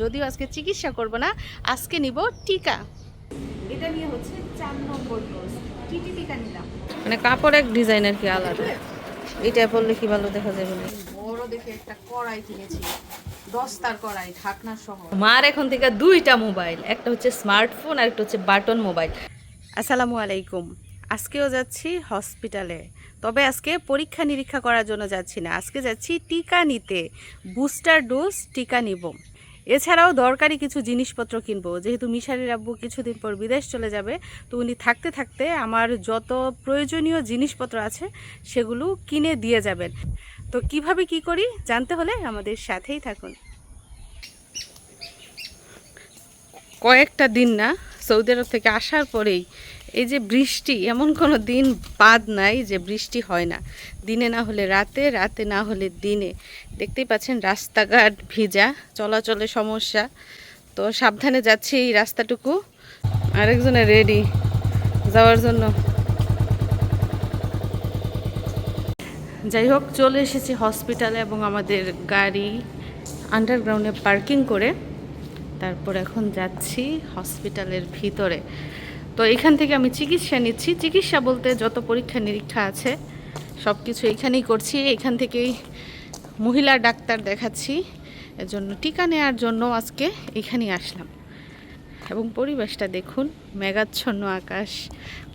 যদিও আজকে চিকিৎসা করব না, আজকে নিব টিকা। এটা নিয়ে হচ্ছে 4 নম্বর ডোজ টিটি টিকা নিলাম। মানে কাপড় এক ডিজাইনের কি আলাদা, এটা পরলে কি ভালো দেখা যাবে না। বড় দেখে একটা কড়াই কিনেছি, 10 তার কড়াই, ঢাকনা সহ। মার এখন থেকে দুইটা মোবাইল, একটা হচ্ছে স্মার্টফোন আর একটা হচ্ছে বাটন মোবাইল। আসসালামু আলাইকুম। আজকেও যাচ্ছি হসপিটালে, তবে আজকে পরীক্ষা নিরীক্ষা করার জন্য যাচ্ছি না, আজকে যাচ্ছি টিকা নিতে, বুস্টার ডোজ টিকা নিব। এছাড়াও দরকারি কিছু জিনিসপত্র কিনবো, যেহেতু মিশারির আব্বু কিছুদিন পর বিদেশ চলে যাবে, তো উনি থাকতে থাকতে আমার যত প্রয়োজনীয় জিনিসপত্র আছে সেগুলো কিনে দিয়ে যাবেন। তো কিভাবে কি করি জানতে হলে আমাদের সাথেই থাকুন। কয়েকটা দিন না, সৌদি আরব থেকে আসার পরেই এই যে বৃষ্টি, এমন কোনো দিন বাদ নাই যে বৃষ্টি হয় না। দিনে না হলে রাতে, রাতে না হলে দিনে। দেখতেই পাচ্ছেন রাস্তাঘাট ভিজা, চলাচলে সমস্যা। তো সাবধানে যাচ্ছি এই রাস্তাটুকু। আরেকজনে রেডি যাওয়ার জন্য। যাই হোক, চলে এসেছি হসপিটালে এবং আমাদের গাড়ি আন্ডারগ্রাউন্ডে পার্কিং করে তারপর এখন যাচ্ছি হসপিটালের ভিতরে। তো এখান থেকে আমি চিকিৎসা নিচ্ছি, চিকিৎসা বলতে যত পরীক্ষা নিরীক্ষা আছে সব কিছু এখানেই করছি। এখান থেকেই মহিলা ডাক্তার দেখাচ্ছি, এজন্য টিকা নেওয়ার জন্য আজকে এখানেই আসলাম। এবং পরিবেশটা দেখুন, মেঘাচ্ছন্ন আকাশ,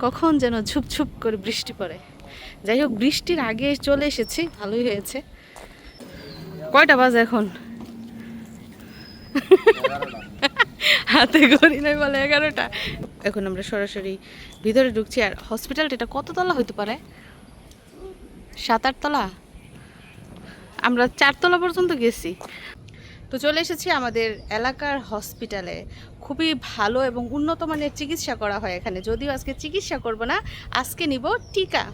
কখন যেন ঝুপঝুপ করে বৃষ্টি পড়ে। যাই হোক, বৃষ্টির আগে চলে এসেছি, ভালোই হয়েছে। কয়টা বাজে এখন? হাতে ঘড়ি নাই বলে 11টা। এখন আমরা সরাসরি ভিতরে ঢুকছি। আর হসপিটালটা এটা কত তলা হইতে পারে? 7-8 তলা। আমরা 4 তলা পর্যন্ত গেছি। তো চলে এসেছি আমাদের এলাকার হসপিটালে। খুবই ভালো এবং উন্নত মানের চিকিৎসা করা হয় এখানে। যদিও আজকে চিকিৎসা করব না, আজকে নিব টিকা।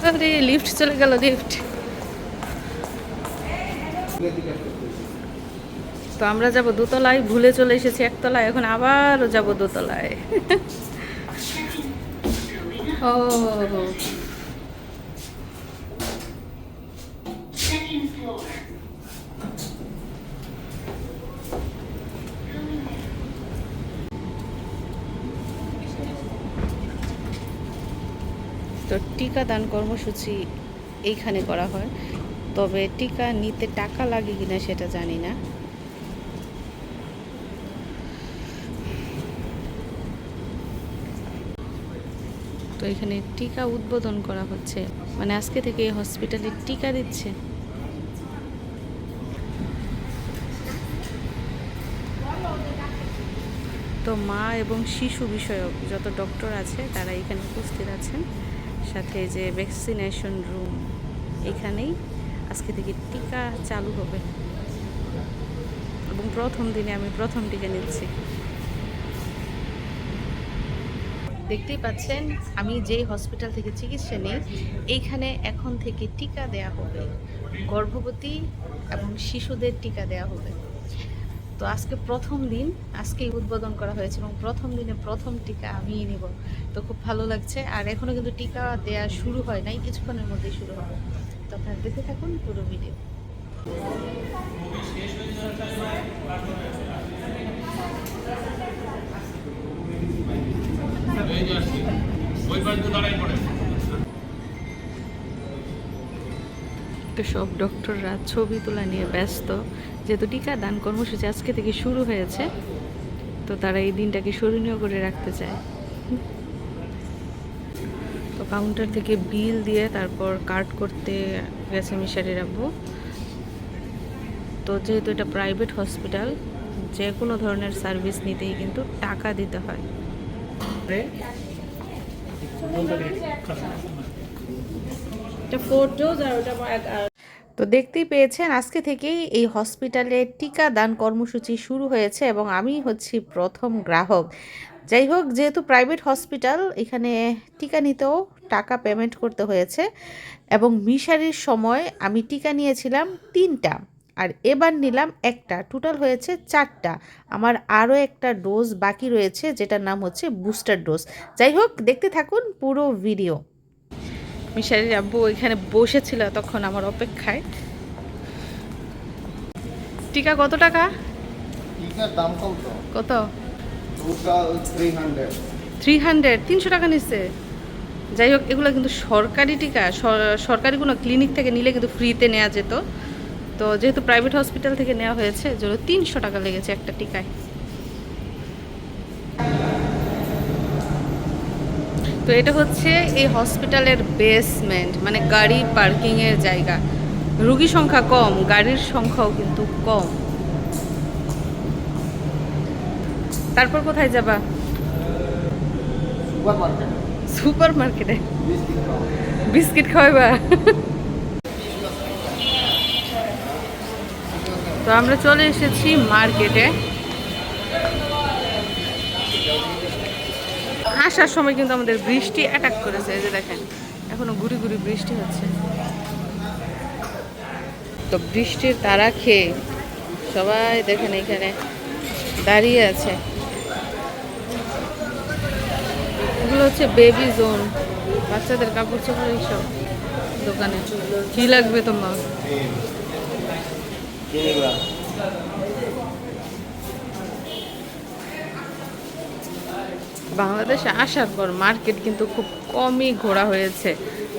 আরে লিফট চলে গেল, লিফট। তো আমরা যাব দোতলায়, ভুলে চলে এসেছি একতলায়, এখন আবারও যাব দোতলায়। ও তো টিকাদান কর্মসূচি এইখানে করা হয়, তবে টিকা নিতে টাকা লাগে কিনা সেটা জানি না। তো এখানে টিকা উদ্বোধন করা হচ্ছে, মানে আজকে থেকে এই হসপিটালে টিকা দিচ্ছে। তো মা এবং শিশু বিষয়ক যত ডক্টর আছে তারা এখানে উপস্থিত আছেন, সাথে যে ভ্যাকসিনেশন রুম, এখানেই আজকে থেকে টিকা চালু হবে। এবং প্রথম দিনে আমি প্রথম টিকা নিচ্ছি। দেখতেই পাচ্ছেন আমি যেই হসপিটাল থেকে চিকিৎসা নিই, এইখানে এখন থেকে টিকা দেয়া হবে, গর্ভবতী এবং শিশুদের টিকা দেয়া হবে। তো আজকে প্রথম দিন, আজকেই উদ্বোধন করা হয়েছে এবং প্রথম দিনে প্রথম টিকা আমিই নিব। তো খুব ভালো লাগছে। আর এখনও কিন্তু টিকা দেয়া শুরু হয় নাই, কিছুক্ষণের মধ্যেই শুরু হবে। তো আপনারা দেখতে থাকুন পুরো ভিডিও। তো সব ডক্টররা ছবি তোলা নিয়ে ব্যস্ত, যেহেতু টিকা দান কর্মসূচি আজকে থেকে শুরু হয়েছে, তো তারা এই দিনটাকে স্মরণীয় করে রাখতে চায়। তো কাউন্টার থেকে বিল দিয়ে তারপর কার্ড করতে গেছে মিশারির আব্বু। তো যেহেতু এটা প্রাইভেট হসপিটাল, যে কোনো ধরনের সার্ভিস নিতেই কিন্তু টাকা দিতে হয়। তো দেখতেই পেয়েছেন আজকে থেকেই এই হসপিটালে টিকা দান কর্মসূচি শুরু হয়েছে এবং আমি হচ্ছি প্রথম গ্রাহক। যাই হোক, যেহেতু প্রাইভেট হসপিটাল, এখানে টিকা নিতেও টাকা পেমেন্ট করতে হয়েছে। এবং মিশারির সময় আমি টিকা নিয়েছিলাম 3টা, আর এবার নিলাম একটা, টোটাল হয়েছে 4টা। আমার আরও একটা ডোজ বাকি রয়েছে, যেটার নাম হচ্ছে বুস্টার ডোজ। যাই হোক, দেখতে থাকুন পুরো ভিডিও। মিশারির আব্বু এখানে বসেছিল তখন আমার অপেক্ষায়। টিকা কত টাকা? টিকার দাম কত? কত? টোটাল 300। 300, 300 টাকা নিচ্ছে। যাই হোক, এগুলো কিন্তু সরকারি টিকা, সরকারি কোনো ক্লিনিক থেকে নিলে কিন্তু ফ্রিতে নেওয়া যেত। তো যেহেতু প্রাইভেট হসপিটাল থেকে নেওয়া হয়েছে, যেন 300 টাকা লেগেছে একটা টিকায়। তো এটা হচ্ছে এই হসপিটালের বেসমেন্ট, মানে গাড়ি পার্কিংয়ের জায়গা। রুগী সংখ্যা কম, গাড়ির সংখ্যাও কিন্তু কম। তারপর কোথায় যাবা? সুপার মার্কেটে বিস্কিট খাওয়াবা? তো আমরা চলে এসেছি মার্কেটে। আসার সময় কিন্তু আমাদের বৃষ্টি অ্যাটাক করেছে, এই যে দেখেন এখনো গুড়ি গুড়ি বৃষ্টি হচ্ছে। তো বৃষ্টির তারা খেয়ে সবাই দেখেন এখানে দাঁড়িয়ে আছে। এগুলো হচ্ছে বেবি জোন, বাচ্চাদের কাপড় চোপড় এইসব দোকানে। কি লাগবে তোমার? বাংলাদেশে আসার পর মার্কেট কিন্তু খুব কমই ঘোরা হয়েছে,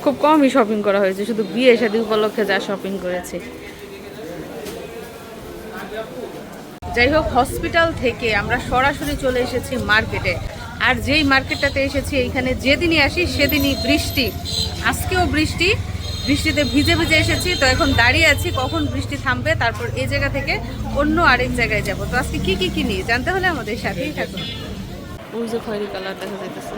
খুব কমই শপিং করা হয়েছে, শুধু বিয়ে শাদী উপলক্ষে যা শপিং করেছে। যাই হোক, হসপিটাল থেকে আমরা সরাসরি চলে এসেছি মার্কেটে। আর যেই মার্কেটটাতে এসেছি, এইখানে যেদিনই আসি সেদিনই বৃষ্টি। আজকেও বৃষ্টি, বৃষ্টিতে ভিজে ভিজে এসেছি। তো এখন দাঁড়িয়ে আছি কখন বৃষ্টি থামবে, তারপর এই জায়গা থেকে অন্য আরেক জায়গায় যাব। তো আজকে কি কি কিনি জানতে হলে আমাদের সাথেই থাকুন। ওই যে খয়েরি কালার দেখা যাইতেছে।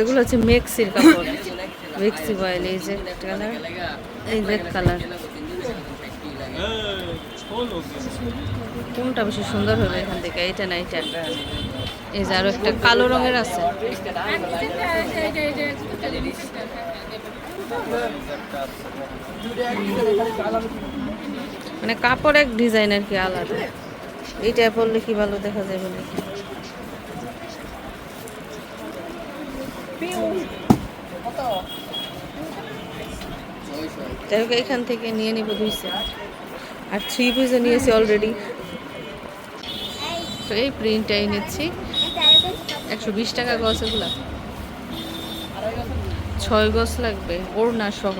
এগুলো হচ্ছে মেক্সির কাপড়, মেক্সি বয়েল। এই যে কালার, এই রেড কালার। কোনটা বেশি সুন্দর হবে এখান থেকে? এটা না এটা? এই যে আরো একটা কালো রঙের আছে। মানে কাপড় এক, ডিজাইনের কি আলাদা। এইটা পরলে কি ভালো দেখা যাবে নাকি? যাই হোক, এখান থেকে নিয়ে নিব 2 সেট। আর 3 পিসও নিয়েছি অলরেডি। তো এই প্রিন্টটাই নিচ্ছি, 120 টাকা গজ। এগুলা 6 গজ লাগবে, ওড়না সহ।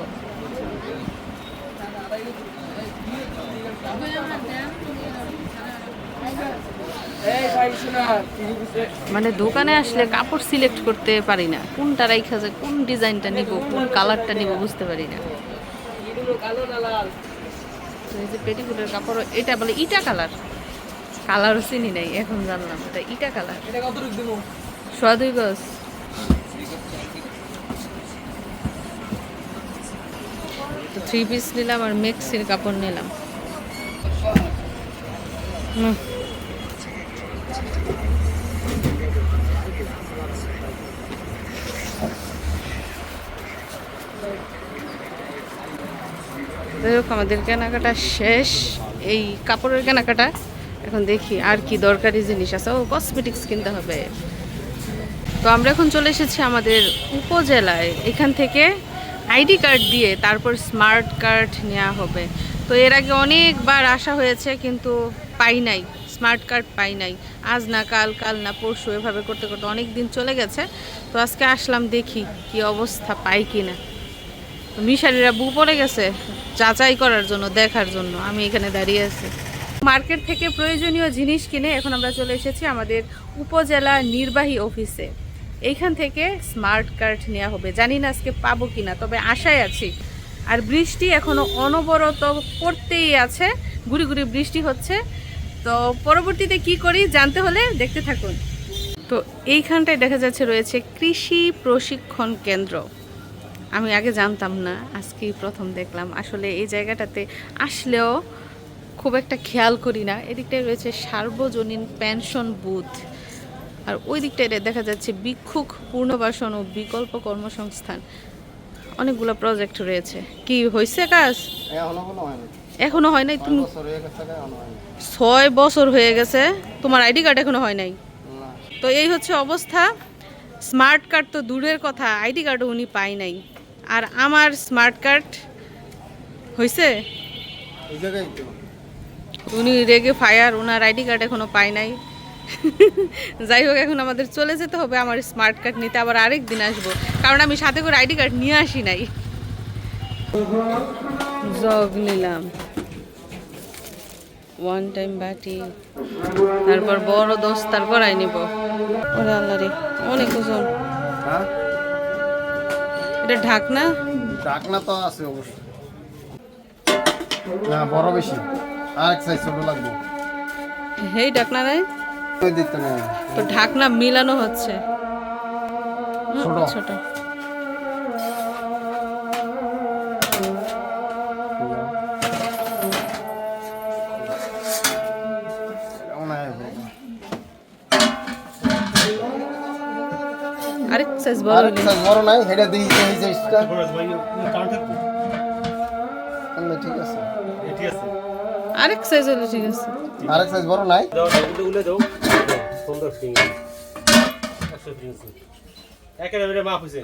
মানে দোকানে আসলে কাপড় সিলেক্ট করতে পারি না, কোনটা রাইখা যায়, কোন ডিজাইনটা নিব, কোন কালারটা নিব বুঝতে পারি না। এই যে পেটিকুটের কাপড়, এটা বলে ইটা কালার। কালারও চিনি নাই, এখন জানলাম এটা ইটা কালার। 2.5 গজ। তো 3 পিস নিলাম আর মেক্সির কাপড় নিলাম। যাই হোক, আমাদের কেনাকাটা শেষ, এই কাপড়ের কেনাকাটা। এখন দেখি আর কি দরকারি জিনিস আছে। ও, কসমেটিক্স কিনতে হবে। তো আমরা এখন চলে এসেছি আমাদের উপজেলায়। এখান থেকে আইডি কার্ড দিয়ে তারপর স্মার্ট কার্ড নেওয়া হবে। তো এর আগে অনেকবার আসা হয়েছে, কিন্তু পাই নাই, স্মার্ট কার্ড পাই নাই। আজ না কাল, কাল না পরশু, এভাবে করতে করতে অনেক দিন চলে গেছে। তো আজকে আসলাম, দেখি কি অবস্থা, পাই কি না। তো মিশারিরা বু পড়ে গেছে যাচাই করার জন্য, দেখার জন্য। আমি এখানে দাঁড়িয়ে আছি। মার্কেট থেকে প্রয়োজনীয় জিনিস কিনে এখন আমরা চলে এসেছি আমাদের উপজেলা নির্বাহী অফিসে। এইখান থেকে স্মার্ট কার্ড নেওয়া হবে। জানি না আজকে পাবো কিনা, তবে আশায় আছি। আর বৃষ্টি এখনো অনবরত পড়তেই আছে, গুড়ি গুড়ি বৃষ্টি হচ্ছে। তো পরবর্তীতে কি করি জানতে হলে দেখতে থাকুন। তো এইখানটায় দেখা যাচ্ছে রয়েছে কৃষি প্রশিক্ষণ কেন্দ্র। আমি আগে জানতাম না, আজকেই প্রথম দেখলাম। আসলে এই জায়গাটাতে আসলেও খুব একটা খেয়াল করি না। এদিকটায় রয়েছে সার্বজনীন পেনশন বুথ। আর ওই দিকটায় দেখা যাচ্ছে ভিক্ষুক পুনর্বাসন ও বিকল্প কর্মসংস্থান, অনেকগুলো প্রজেক্ট রয়েছে। কি হয়েছে কাজ? এখনো হয় নাই? তুমি 6 বছর হয়ে গেছে, তোমার আইডি কার্ড এখনো হয় নাই? তো এই হচ্ছে অবস্থা। স্মার্ট কার্ড তো দূরের কথা, আইডি কার্ডও উনি পায় নাই। আর আমার স্মার্ট কার্ড হয়েছে, উনি রেগে ফায়ার, ওনার আইডি কার্ড এখনো পায় নাই। যাই হোক, এখন আমাদের চলে যেতে হবে আমার স্মার্ট কার্ড নিতে, আবার আরেক দিন আসবো, কারণ আমি সাথে করে আইডি কার্ড নিয়ে আসি নাই। জগ নিলাম, ওয়ান টাইম বাটি, তারপর বড় দস্তার করাই নিব। ওরে আল্লাহ রে, অনেক ওজন। এটা ঢাকনা? ঢাকনা তো আছে অবশ্যই, না বড় বেশি, আর এক সাইজ ছোট লাগবে। হেই ঢাকনা নাই ওই দিতে না, তো ঢাকনা মিলানো হচ্ছে। ছোট ছোট। আরেক সাইজ বড় হইলে। বড় নাই, হেডা দিই এই সাইজটা ঠিক আছে, ঠিক আছে। আরেক সাইজ হলে ঠিক আছে। আরেক সাইজ বড় নাই, দাও উলে দাও, সুন্দর ফিঙ্গার 100 ফিঙ্গার একেবারে মাপ হইছে,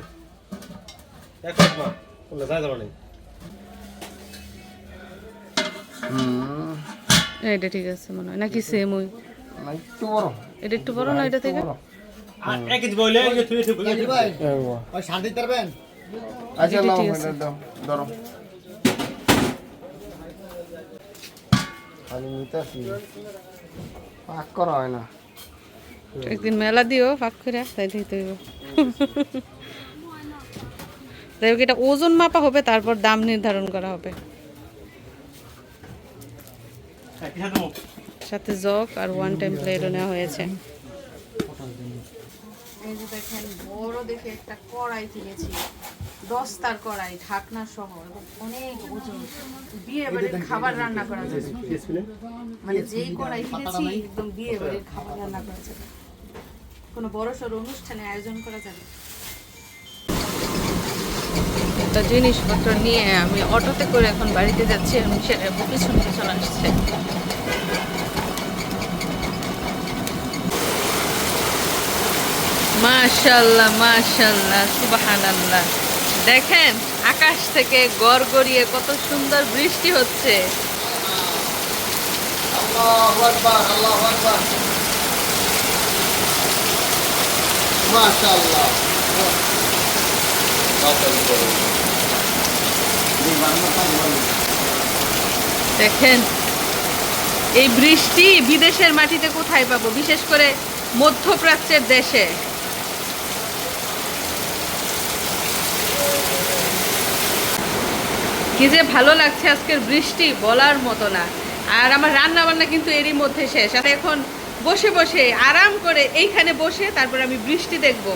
এক মাপ কোনটা যায় যাবে না। এটা ঠিক আছে মনে হয়, নাকি সেম? ওই না একটু বড়, এটা একটু বড় না এটা থেকে? আর এক কেজি বইলে এই যে তুই ভাই ওই শান্তি পারবেন? আচ্ছা নাও, এটা দাও, ধরো। খালি নিতেছি, পাক করা হয় না। একদিন মেলা দিও ফাঁক করে, তাই দিতে হইব। যাই হোক, এটা ওজন মাপা হবে, তারপর দাম নির্ধারণ করা হবে। সাথে জগ আর ওয়ান টাইম প্লেটও নেওয়া হয়েছে। এই যে দেখেন, বড় দেখে একটা কড়াই কিনেছি, দস্তার কড়াই, ঢাকনা সহ, এবং অনেক ওজন। বিয়ে বাড়ির খাবার রান্না করা যাবে, মানে যেই কড়াই কিনেছি একদম বিয়ে বাড়ির খাবার রান্না করা যাবে, কোনো বড় সড়ো অনুষ্ঠানে আয়োজন করা যাবে। একটা জিনিসপত্র নিয়ে আমি অটোতে করে এখন বাড়িতে যাচ্ছি, এবং সেটা পিছন পিছন আসছে। মাশাআল্লাহ মাশাআল্লাহ, সুবহানাল্লাহ। দেখেন আকাশ থেকে গড়গড়িয়ে কত সুন্দর বৃষ্টি হচ্ছে। আল্লাহু আকবার, আল্লাহু আকবার, মাশাআল্লাহ। দেখেন এই বৃষ্টি বিদেশের মাটিতে কোথায় পাবো, বিশেষ করে মধ্যপ্রাচ্যের দেশে। কি যে ভালো লাগছে আজকের বৃষ্টি, বলার মতো না। আর আমার রান্না বান্না কিন্তু এরই মধ্যে শেষ। আর এখন বসে বসে আরাম করে এইখানে বসে তারপর আমি বৃষ্টি দেখব।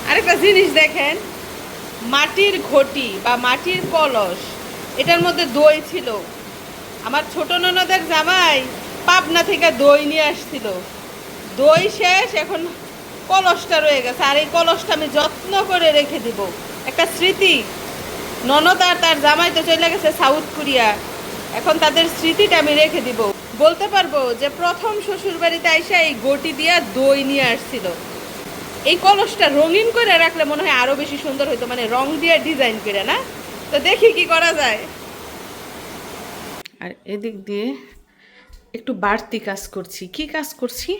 আরেকটা জিনিস দেখেন, মাটির ঘটি বা মাটির কলস, এটার মধ্যে দই ছিল। আমার ছোট ননদের জামাই পাবনা থেকে দই নিয়ে আসছিল, দই শেষ, এখন কলসটা রয়ে গেছে। আর এই কলসটা আমি যত্ন করে রেখে দিব, একটা স্মৃতি। ননদ আর তার জামাই তো চলে গেছে সাউথ কোরিয়া, এখন তাদের স্মৃতিটা আমি রেখে দিব। বলতে পারবো যে প্রথম শ্বশুর বাড়িতে আইসা এই গটি দিয়া দই নিয়ে আসছিল। এই কলসটা রঙিন করে রাখলে মনে হয় আরো বেশি সুন্দর হইতো, মানে রং দিয়ে ডিজাইন করে, না? তো দেখি কি করা যায়। আর এদিক দিয়ে একটু বাড়তি কাজ করছি। কি কাজ করছি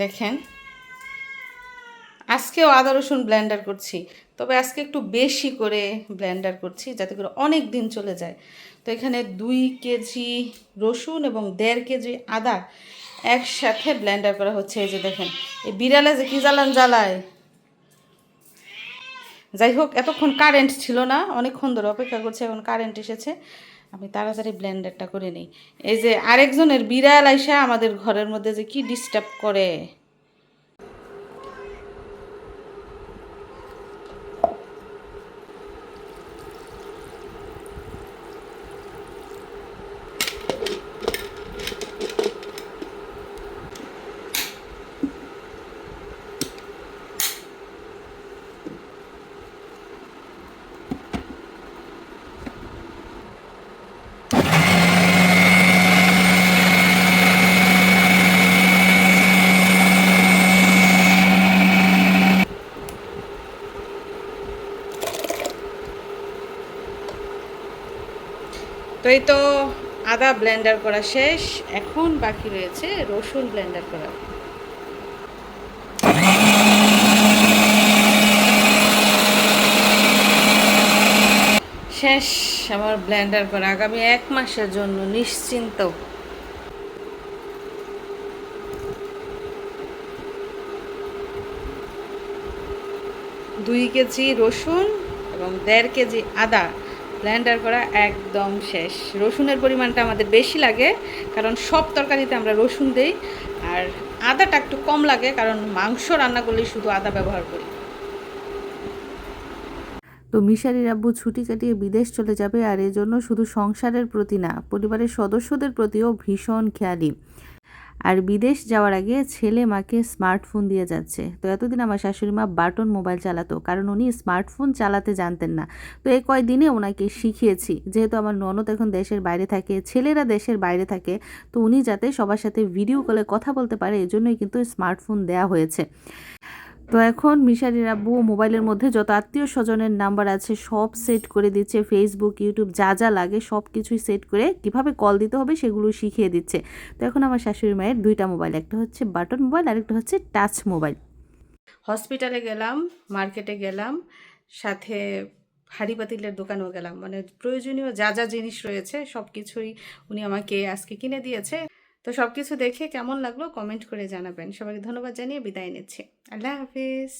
দেখেন, আজকেও আদা রসুন ব্লেন্ডার করছি, তবে আজকে একটু বেশি করে ব্লেন্ডার করছি যাতে করে অনেক দিন চলে যায়। তো এখানে 2 কেজি রসুন এবং 1.5 কেজি আদা একসাথে ব্লেন্ডার করা হচ্ছে। এই যে দেখেন, এই বিড়ালে যে কি জ্বালায়। যাই হোক, এতক্ষণ কারেন্ট ছিল না, অনেকক্ষণ ধরে অপেক্ষা করছে, এখন কারেন্ট এসেছে, আমি তাড়াতাড়ি ব্লেন্ডারটা করে নিই। এই যে আরেকজনের বিড়াল আইসা আমাদের ঘরের মধ্যে যে কি ডিস্টার্ব করে। তো এই তো আদা ব্লেন্ডার করা শেষ, এখন বাকি রয়েছে রসুন ব্লেন্ডার করা। শেষ আমার ব্লেন্ডার করা, আগামী 1 মাসের জন্য নিশ্চিন্ত। দুই কেজি রসুন এবং 1.5 কেজি আদা ব্লেন্ডার করা একদম শেষ। রসুনের পরিমাণটা আমাদের বেশি লাগে কারণ সব তরকারিতে আমরা রসুন দেই, আর আদাটা একটু কম লাগে কারণ মাংস রান্না করলে শুধু আদা ব্যবহার করি। তো মিশারির আব্বু ছুটি কাটিয়ে বিদেশ চলে যাবে, আর এজন্য শুধু সংসারের প্রতি না, পরিবারের সদস্যদের প্রতিও ভীষণ খেয়ালি। আর বিদেশ যাওয়ার আগে ছেলে মাকে স্মার্টফোন দিয়ে যাচ্ছে। তো এতদিন আমার শাশুড়ি মা বাটন মোবাইল চালাতো, কারণ উনি স্মার্টফোন চালাতে জানতেন না। তো এই কয়দিনে ওনাকে শিখিয়েছি, যেহেতু আমার ননদ এখন দেশের বাইরে থাকে, ছেলেরা দেশের বাইরে থাকে, তো উনি যাতে সবার সাথে ভিডিও কলে কথা বলতে পারে, এজন্যই কিন্তু স্মার্টফোন দেয়া হয়েছে। তো এখন মিশারির আব্বু মোবাইলের মধ্যে যত আত্মীয় স্বজনের নাম্বার আছে সব সেট করে দিচ্ছে, ফেসবুক ইউটিউব যা যা লাগে সব কিছুই সেট করে কিভাবে কল দিতে হবে সেগুলো শিখিয়ে দিচ্ছে। তো এখন আমার শাশুড়ি মায়ের 2টা মোবাইল, একটা হচ্ছে বাটন মোবাইল আর একটা হচ্ছে টাচ মোবাইল। হসপিটালে গেলাম, মার্কেটে গেলাম, সাথে হাঁড়ি পাতিলের দোকানেও গেলাম, মানে প্রয়োজনীয় যা যা জিনিস রয়েছে সব কিছুই উনি আমাকে আজকে কিনে দিয়েছে। তো সব কিছু দেখে কেমন লাগলো কমেন্ট করে জানাবেন। সবাইকে ধন্যবাদ জানিয়ে বিদায় নিচ্ছি। আল্লাহ হাফিজ।